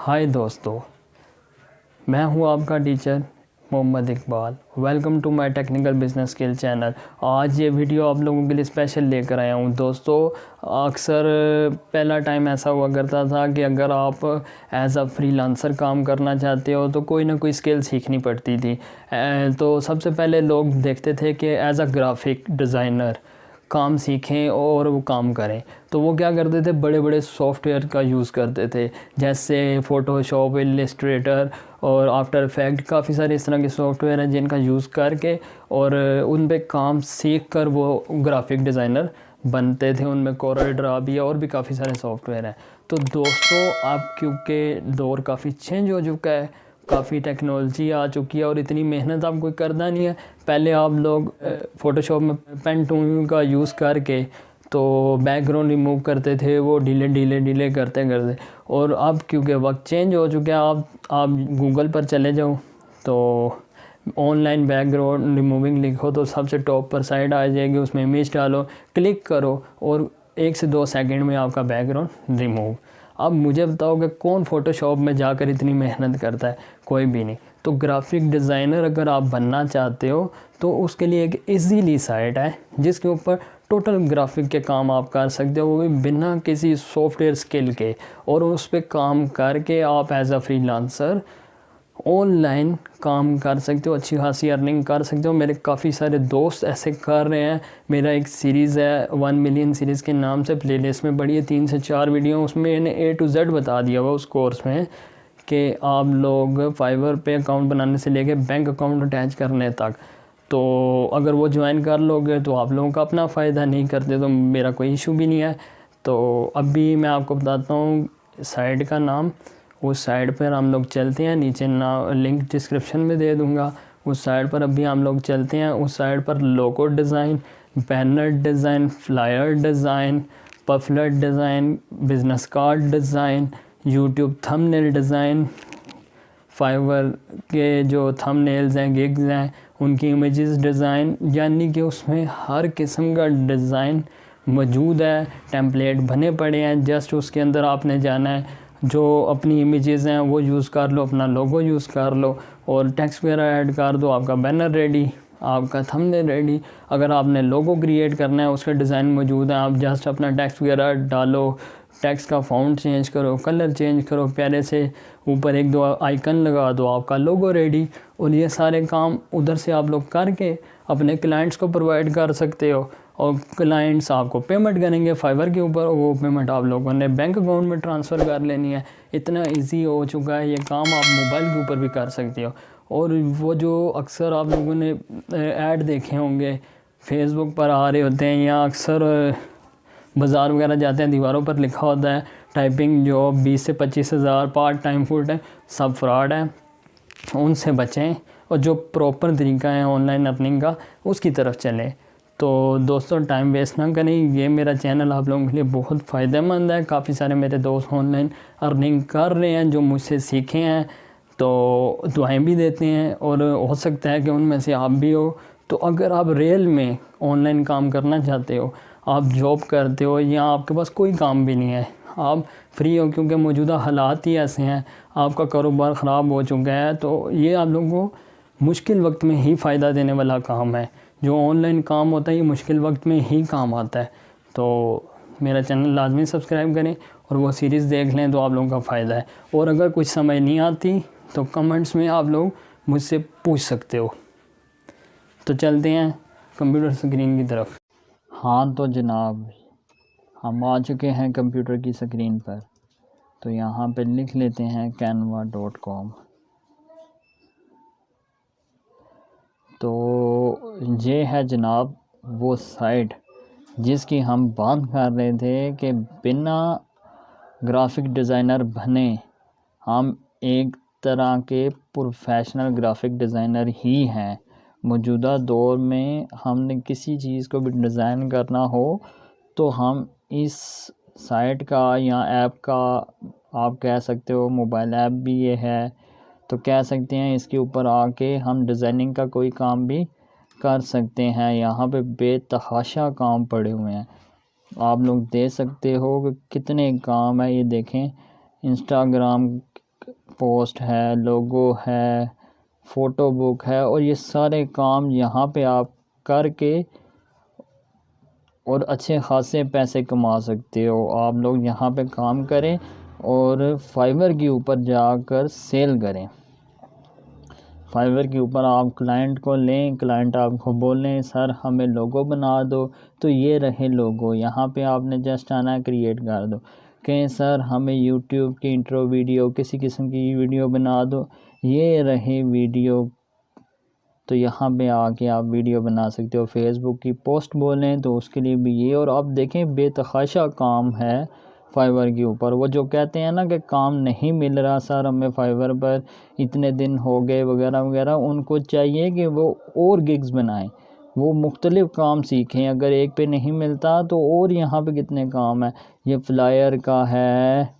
हाय दोस्तों, मैं हूं आपका teacher Mohammad Iqbal. Welcome to my technical business skill channel. आज ये वीडियो आप लोगों के लिए स्पेशल लेकर आया हूं। दोस्तों, अक्सर पहला टाइम ऐसा हुआ करता था कि अगर आप एज अ फ्रीलांसर काम करना चाहते हो तो कोई ना कोई स्किल सीखनी पड़ती थी। तो सबसे पहले लोग देखते थे कि एज अ ग्राफिक डिज़ाइनर काम सीखें और वो काम करें। तो वो क्या करते थे, बड़े बड़े सॉफ्टवेयर का यूज़ करते थे, जैसे फ़ोटोशॉप, इलस्ट्रेटर और आफ्टर इफेक्ट। काफ़ी सारे इस तरह के सॉफ्टवेयर हैं जिनका यूज़ करके और उन पे काम सीख कर वो ग्राफिक डिज़ाइनर बनते थे। उनमें कोरल ड्रा भी है और भी काफ़ी सारे सॉफ्टवेयर हैं। तो दोस्तों, अब क्योंकि दौर काफ़ी चेंज हो चुका है, काफ़ी टेक्नोलॉजी आ चुकी है और इतनी मेहनत अब कोई करता नहीं है। पहले आप लोग फ़ोटोशॉप में पेन टूल का यूज़ करके तो बैकग्राउंड रिमूव करते थे, वो डिले करते करते। और अब क्योंकि वक्त चेंज हो चुका है, आप गूगल पर चले जाओ तो ऑनलाइन बैकग्राउंड रिमूविंग लिखो तो सबसे टॉप पर साइड आ जाएगी। उसमें इमेज डालो, क्लिक करो और 1 से 2 सेकंड में आपका बैकग्राउंड रिमूव। अब मुझे बताओ कि कौन फ़ोटोशॉप में जाकर इतनी मेहनत करता है? कोई भी नहीं। तो ग्राफिक डिज़ाइनर अगर आप बनना चाहते हो तो उसके लिए एक इजीली साइट है जिसके ऊपर टोटल ग्राफिक के काम आप कर सकते हो, वो भी बिना किसी सॉफ्टवेयर स्किल के। और उस पर काम करके आप एज अ फ्रीलांसर ऑनलाइन काम कर सकते हो, अच्छी खासी अर्निंग कर सकते हो। मेरे काफ़ी सारे दोस्त ऐसे कर रहे हैं। मेरा एक सीरीज़ है 1 मिलियन सीरीज़ के नाम से, प्लेलिस्ट में बड़ी है 3 से 4 वीडियो। उसमें मैंने A to Z बता दिया हुआ उस कोर्स में कि आप लोग फाइवर पे अकाउंट बनाने से लेके बैंक अकाउंट अटैच करने तक। तो अगर वो ज्वाइन कर लोगे तो आप लोगों का अपना फ़ायदा, नहीं करते तो मेरा कोई इशू भी नहीं है। तो अभी मैं आपको बताता हूँ साइट का नाम। उस साइट पर हम लोग चलते हैं, नीचे ना लिंक डिस्क्रिप्शन में दे दूँगा। उस साइट पर अभी हम लोग चलते हैं। उस साइट पर logo design, banner design, flyer design, pamphlet design, business card design, YouTube thumbnail design, Fiverr के जो थंबनेल्स हैं, गिग्स हैं, उनकी इमेजेस डिज़ाइन, यानी कि उसमें हर किस्म का डिज़ाइन मौजूद है। टेम्पलेट बने पड़े हैं, जस्ट उसके अंदर आपने जाना है, जो अपनी इमेजेस हैं वो यूज़ कर लो, अपना लोगो यूज़ कर लो और टेक्स्ट वगैरह ऐड कर दो, आपका बैनर रेडी, आपका थंबनेल रेडी। अगर आपने लोगो क्रिएट करना है, उसके डिज़ाइन मौजूद हैं, आप जस्ट अपना टेक्स्ट वगैरह डालो, टेक्स्ट का फ़ॉन्ट चेंज करो, कलर चेंज करो, प्यारे से ऊपर 1-2 आइकन लगा दो, आपका लोगो रेडी। और ये सारे काम उधर से आप लोग करके अपने क्लाइंट्स को प्रोवाइड कर सकते हो और क्लाइंट्स आपको पेमेंट करेंगे फाइवर के ऊपर। वो पेमेंट आप लोगों ने बैंक अकाउंट में ट्रांसफ़र कर लेनी है। इतना इजी हो चुका है ये काम, आप मोबाइल के ऊपर भी कर सकते हो। और वो जो अक्सर आप लोगों ने ऐड देखे होंगे फेसबुक पर आ रहे होते हैं, या अक्सर बाज़ार वगैरह जाते हैं, दीवारों पर लिखा होता है टाइपिंग जॉब 20 से 25 हज़ार, पार्ट टाइम फुल टाइम, सब फ्रॉड है। उनसे बचें और जो प्रॉपर तरीका है ऑनलाइन अर्निंग का उसकी तरफ चलें। तो दोस्तों, टाइम वेस्ट ना करें। ये मेरा चैनल आप लोगों के लिए बहुत फ़ायदेमंद है। काफ़ी सारे मेरे दोस्त ऑनलाइन अर्निंग कर रहे हैं जो मुझसे सीखे हैं, तो दुआएं भी देते हैं और हो सकता है कि उनमें से आप भी हो। तो अगर आप रियल में ऑनलाइन काम करना चाहते हो, आप जॉब करते हो या आपके पास कोई काम भी नहीं है, आप फ्री हो क्योंकि मौजूदा हालात ही ऐसे हैं, आपका कारोबार ख़राब हो चुका है, तो ये आप लोगों को मुश्किल वक्त में ही फ़ायदा देने वाला काम है। जो ऑनलाइन काम होता है ये मुश्किल वक्त में ही काम आता है। तो मेरा चैनल लाजमी सब्सक्राइब करें और वो सीरीज़ देख लें तो आप लोगों का फ़ायदा है। और अगर कुछ समझ नहीं आती तो कमेंट्स में आप लोग मुझसे पूछ सकते हो। तो चलते हैं कंप्यूटर स्क्रीन की तरफ। हाँ तो जनाब, हम आ चुके हैं कंप्यूटर की स्क्रीन पर। तो यहाँ पे लिख लेते हैं canva.com। तो ये है जनाब वो साइट जिसकी हम बात कर रहे थे कि बिना ग्राफिक डिज़ाइनर बने हम एक तरह के प्रोफेशनल ग्राफिक डिज़ाइनर ही हैं। मौजूदा दौर में हमने किसी चीज़ को भी डिज़ाइन करना हो तो हम इस साइट का या ऐप का, आप कह सकते हो मोबाइल ऐप भी ये है, तो कह सकते हैं इसके ऊपर आके हम डिज़ाइनिंग का कोई काम भी कर सकते हैं। यहाँ पे बेतहाशा काम पड़े हुए हैं, आप लोग देख सकते हो कि कितने काम है। ये देखें, इंस्टाग्राम पोस्ट है, लोगो है, फ़ोटो बुक है, और ये सारे काम यहाँ पे आप करके और अच्छे खासे पैसे कमा सकते हो। आप लोग यहाँ पे काम करें और फाइवर के ऊपर जाकर सेल करें। फाइवर के ऊपर आप क्लाइंट को लें, क्लाइंट आपको बोलें सर हमें लोगो बना दो, तो ये रहे लोगो। यहाँ पे आपने जस्ट आना क्रिएट कर दो। कहें सर हमें यूट्यूब की इंट्रो वीडियो, किसी किस्म की वीडियो बना दो, ये रहे वीडियो। तो यहाँ पे आके आप वीडियो बना सकते हो। फेसबुक की पोस्ट बोलें तो उसके लिए भी ये। और आप देखें बेतहाशा काम है फाइवर के ऊपर। वो जो कहते हैं ना कि काम नहीं मिल रहा सर हमें फाइवर पर, इतने दिन हो गए वगैरह वगैरह, उनको चाहिए कि वो और गिग्स बनाएं, वो मुख्तलिफ़ काम सीखें। अगर एक पे नहीं मिलता तो और यहाँ पे कितने काम है। ये फ्लायर का है,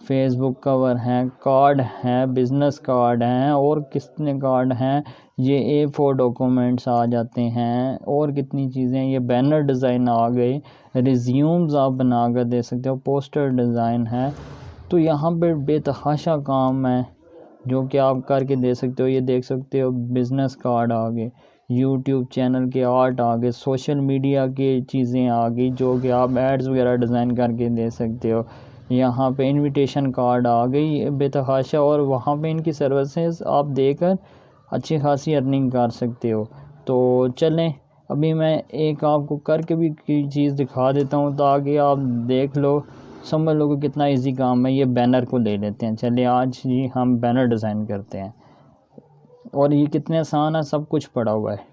फेसबुक कवर हैं, कार्ड हैं, बिज़नेस कार्ड हैं, और कितने कार्ड हैं। ये A4 डॉक्यूमेंट्स आ जाते हैं, और कितनी चीज़ें। ये बैनर डिज़ाइन आ गए, रिज्यूम्स आप बना कर दे सकते हो, पोस्टर डिज़ाइन है। तो यहाँ पे बेतहाशा काम है जो कि आप करके दे सकते हो। ये देख सकते हो बिज़नेस कार्ड आ गए, यूट्यूब चैनल के आर्ट आ गए, सोशल मीडिया की चीज़ें आ गई जो कि आप एड्स वगैरह डिज़ाइन करके दे सकते हो। यहाँ पे इनविटेशन कार्ड आ गई बेतहाशा, और वहाँ पे इनकी सर्विसेज आप देकर अच्छी खासी अर्निंग कर सकते हो। तो चलें अभी मैं एक आपको करके भी चीज़ दिखा देता हूँ ताकि आप देख लो, समझ लो कि कितना इजी काम है। ये बैनर को ले लेते हैं। चलिए आज ही हम बैनर डिज़ाइन करते हैं, और ये कितने आसान है, सब कुछ पड़ा हुआ है।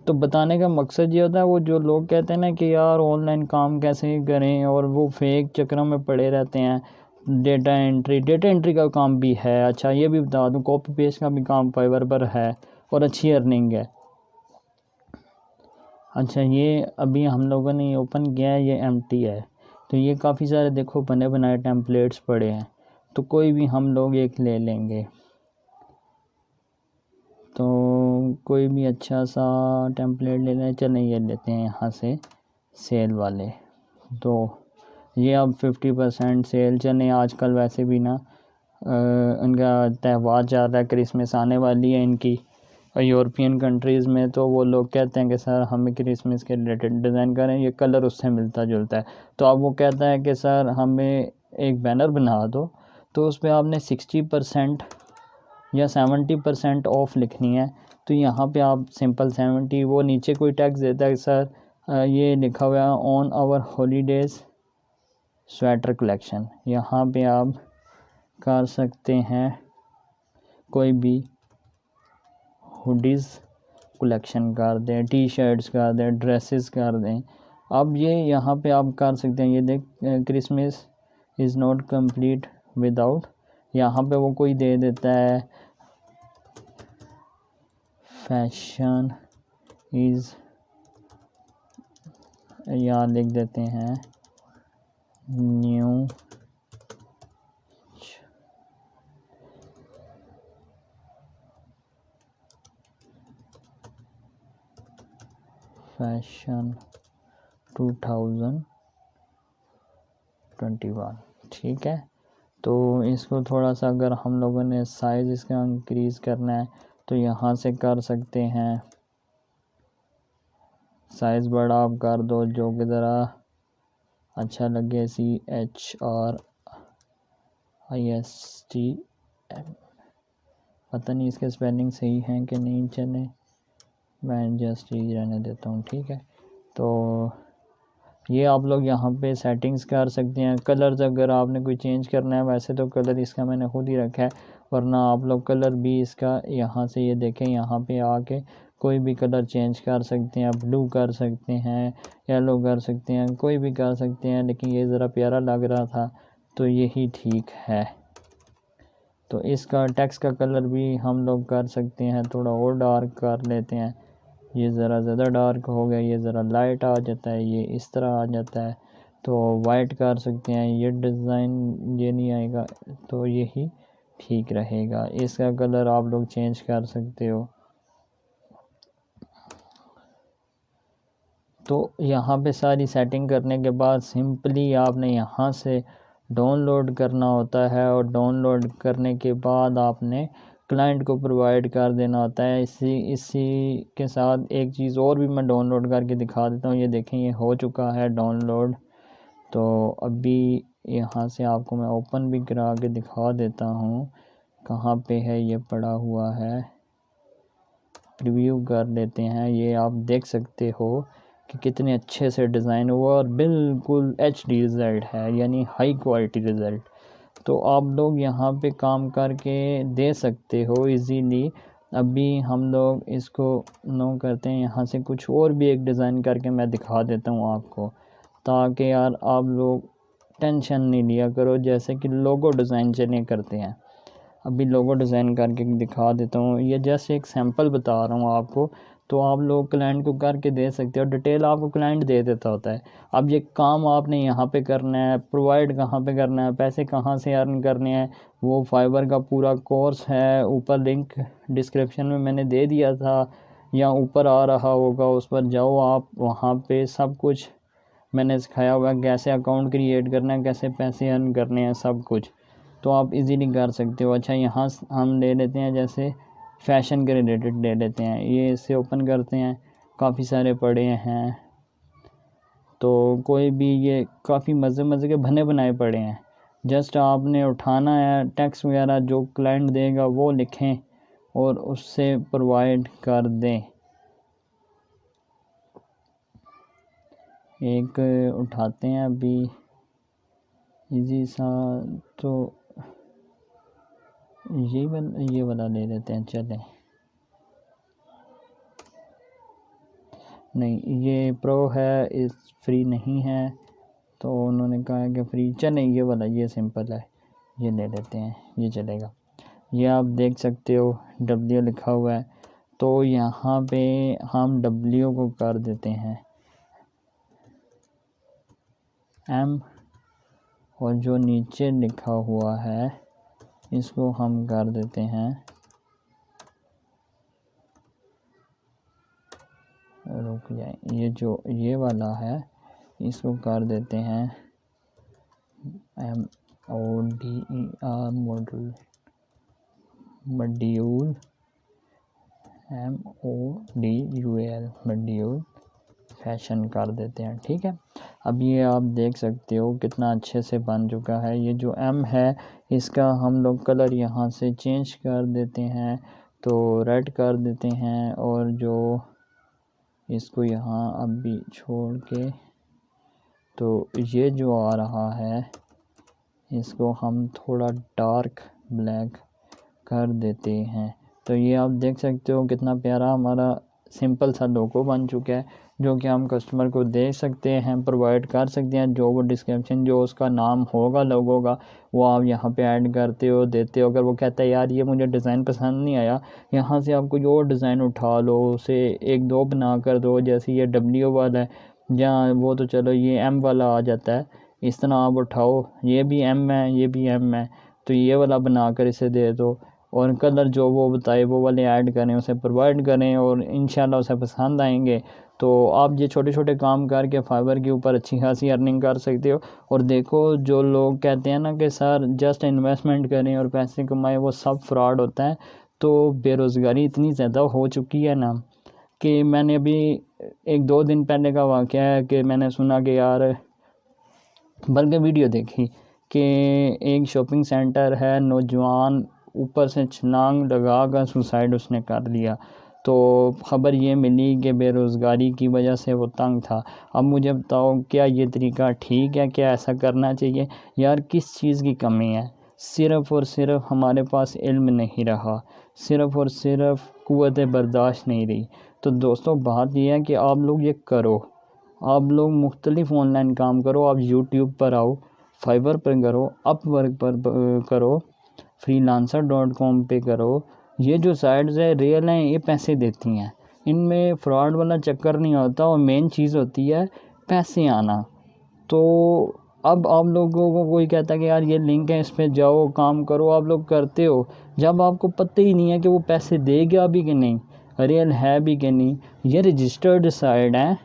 तो बताने का मकसद ये होता है, वो जो लोग कहते हैं ना कि यार ऑनलाइन काम कैसे करें, और वो फेक चक्रों में पड़े रहते हैं। डेटा एंट्री का काम भी है। अच्छा ये भी बता दूं, कॉपी पेस्ट का भी काम फाइवर पर है और अच्छी अर्निंग है। अच्छा ये अभी हम लोगों ने ओपन किया है, ये एम्प्टी है। तो ये काफ़ी सारे देखो बने बनाए टेम्पलेट्स पड़े हैं, तो कोई भी हम लोग एक ले लेंगे। तो कोई भी अच्छा सा टेम्पलेट ले लें। चलें ये लेते हैं यहाँ से सेल वाले। तो ये अब 50% सेल। चलें आजकल वैसे भी ना इनका त्यौहार चल रहा है, क्रिसमस आने वाली है इनकी यूरोपियन कंट्रीज़ में। तो वो लोग कहते हैं कि सर हमें क्रिसमस के रिलेटेड डिज़ाइन करें, ये कलर उससे मिलता जुलता है। तो अब वो कहता है कि सर हमें एक बैनर बना दो, तो उस पर आपने 60% या 70% ऑफ लिखनी है। तो यहाँ पे आप सिंपल 70, वो नीचे कोई टैक्स देता है सर ये लिखा हुआ है on our holidays sweater collection. यहाँ पे आप कर सकते हैं कोई भी हुडीज़ कलेक्शन कर दें, टी शर्ट्स कर दें, ड्रेसेस कर दें। अब ये यहाँ पे आप कर सकते हैं। ये देख Christmas is not complete without, यहाँ पे वो कोई दे देता है फैशन इज़, यहाँ लिख देते हैं न्यू फैशन 2021। ठीक है। तो इसको थोड़ा सा अगर हम लोगों ने साइज़ इसका इंक्रीज़ करना है तो यहाँ से कर सकते हैं। साइज़ बड़ा आप कर दो जो कि ज़रा अच्छा लगे। CHRISTM, पता नहीं इसके स्पेलिंग सही हैं कि नहीं। चले मैं जस्ट ही रहने देता हूँ। ठीक है। तो ये आप लोग यहाँ पे सेटिंग्स कर सकते हैं। कलर्स अगर आपने कोई चेंज करना है, वैसे तो कलर इसका मैंने खुद ही रखा है, वरना आप लोग कलर भी इसका यहाँ से ये देखें, यहाँ पे आके कोई भी कलर चेंज कर सकते हैं। ब्लू कर सकते हैं, येलो कर सकते हैं, कोई भी कर सकते हैं। लेकिन ये ज़रा प्यारा लग रहा था तो यही ठीक है। तो इसका टेक्स्ट का कलर भी हम लोग कर सकते हैं, थोड़ा और डार्क कर लेते हैं। ये ज़रा ज़्यादा डार्क हो गया, ये ज़रा लाइट आ जाता है, ये इस तरह आ जाता है। तो वाइट कर सकते हैं। ये डिज़ाइन ये नहीं आएगा तो यही ठीक रहेगा। इसका कलर आप लोग चेंज कर सकते हो। तो यहाँ पे सारी सेटिंग करने के बाद सिंपली आपने यहाँ से डाउनलोड करना होता है, और डाउनलोड करने के बाद आपने क्लाइंट को प्रोवाइड कर देना होता है। इसी के साथ एक चीज़ और भी मैं डाउनलोड करके दिखा देता हूँ। ये देखें, ये हो चुका है डाउनलोड। तो अभी यहाँ से आपको मैं ओपन भी करा के दिखा देता हूँ कहाँ पे है ये पड़ा हुआ है। प्रीव्यू कर लेते हैं। ये आप देख सकते हो कि कितने अच्छे से डिज़ाइन हुआ और बिल्कुल HD रिज़ल्ट है, यानी हाई क्वालिटी रिज़ल्ट। तो आप लोग यहाँ पे काम करके दे सकते हो इजीली। अभी हम लोग इसको नो करते हैं, यहाँ से कुछ और भी एक डिज़ाइन करके मैं दिखा देता हूँ आपको, ताकि यार आप लोग टेंशन नहीं लिया करो। जैसे कि लोगो डिज़ाइन चलिए करते हैं। अभी लोगो डिज़ाइन करके दिखा देता हूँ। ये जस्ट एक सैंपल बता रहा हूँ आपको, तो आप लोग क्लाइंट को करके दे सकते हो। डिटेल आपको क्लाइंट दे देता होता है। अब ये काम आपने यहाँ पे करना है, प्रोवाइड कहाँ पे करना है, पैसे कहाँ से अर्न करने हैं, वो फाइबर का पूरा कोर्स है। ऊपर लिंक डिस्क्रिप्शन में मैंने दे दिया था, या ऊपर आ रहा होगा, उस पर जाओ आप। वहाँ पे सब कुछ मैंने सिखाया हुआ है, कैसे अकाउंट क्रिएट करना है, कैसे पैसे अर्न करने हैं, सब कुछ। तो आप इजीली कर सकते हो। अच्छा, यहाँ हम ले लेते हैं, जैसे फ़ैशन के रिलेटेड ले लेते हैं। ये इसे ओपन करते हैं, काफ़ी सारे पड़े हैं। तो कोई भी, ये काफ़ी मज़े के बने बनाए पड़े हैं। जस्ट आपने उठाना है, टेक्स्ट वगैरह जो क्लाइंट देगा वो लिखें और उससे प्रोवाइड कर दें। एक उठाते हैं अभी इजी सा, तो ये वाला ले लेते हैं। चलें, नहीं ये प्रो है, इस फ्री नहीं है, तो उन्होंने कहा है कि फ्री। चलें, ये वाला, ये सिंपल है, ये ले लेते हैं, ये चलेगा। ये आप देख सकते हो W लिखा हुआ है, तो यहाँ पे हम W को कर देते हैं M, और जो नीचे लिखा हुआ है इसको हम कर देते हैं, रुक जाए, ये जो ये वाला है इसको कर देते हैं MODER मॉड्यूल, मॉड्यूल फैशन कर देते हैं। ठीक है, अब ये आप देख सकते हो कितना अच्छे से बन चुका है। ये जो M है इसका हम लोग कलर यहाँ से चेंज कर देते हैं, तो रेड कर देते हैं, और जो इसको यहाँ अभी छोड़ के, तो ये जो आ रहा है इसको हम थोड़ा डार्क ब्लैक कर देते हैं। तो ये आप देख सकते हो कितना प्यारा हमारा सिंपल सा लोगो बन चुका है, जो कि हम कस्टमर को दे सकते हैं, प्रोवाइड कर सकते हैं। जो वो डिस्क्रिप्शन, जो उसका नाम होगा लोगो का, वो आप यहाँ पे ऐड करते हो, देते हो। अगर वो कहता है यार ये मुझे डिज़ाइन पसंद नहीं आया, यहाँ से आप कोई और डिज़ाइन उठा लो, उसे एक दो बना कर दो। जैसे ये W वाला है, जहाँ वो तो चलो ये M वाला आ जाता है, इस तरह आप उठाओ, ये भी M है, ये भी M है, तो ये वाला बना कर इसे दे दो, और कलर जो वो बताए वो वाले ऐड करें, उसे प्रोवाइड करें, और इंशाल्लाह उसे पसंद आएंगे। तो आप ये छोटे छोटे काम करके फाइबर के ऊपर अच्छी खासी अर्निंग कर सकते हो। और देखो, जो लोग कहते हैं ना कि सर जस्ट इन्वेस्टमेंट करें और पैसे कमाएं, वो सब फ्रॉड होता है। तो बेरोज़गारी इतनी ज़्यादा हो चुकी है ना, कि मैंने अभी 1-2 दिन पहले का वाक़या है कि मैंने सुना कि यार, बल्कि वीडियो देखी कि एक शॉपिंग सेंटर है, नौजवान ऊपर से छलांग लगा कर सुसाइड उसने कर लिया। तो ख़बर ये मिली कि बेरोज़गारी की वजह से वो तंग था। अब मुझे बताओ, क्या ये तरीका ठीक है? क्या ऐसा करना चाहिए? यार, किस चीज़ की कमी है? सिर्फ़ और सिर्फ हमारे पास इल्म नहीं रहा, सिर्फ़ और सिर्फ क़ुव्वत बर्दाश्त नहीं रही। तो दोस्तों, बात ये है कि आप लोग ये करो, आप लोग मुख्तलिफ़ ऑनलाइन काम करो। आप यूट्यूब पर आओ, फाइवर पर करो, अपवर्क पर करो, freelancer.com पे करो। ये जो साइट्स है रियल हैं, ये पैसे देती हैं, इनमें फ्रॉड वाला चक्कर नहीं होता, और मेन चीज़ होती है पैसे आना। तो अब आप लोगों को कोई कहता है कि यार ये लिंक है, इस पर जाओ, काम करो, आप लोग करते हो, जब आपको पता ही नहीं है कि वो पैसे देगा भी कि नहीं, रियल है भी कि नहीं। ये रजिस्टर्ड साइट है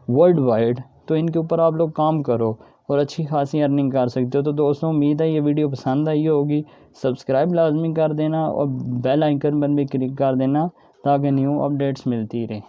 वर्ल्ड वाइड, तो इनके ऊपर आप लोग काम करो। और अच्छी खासी अर्निंग कर सकते हो। तो दोस्तों उम्मीद है ये वीडियो पसंद आई होगी। सब्सक्राइब लाजमी कर देना और बेल आइकन पर भी क्लिक कर देना ताकि न्यू अपडेट्स मिलती रहे।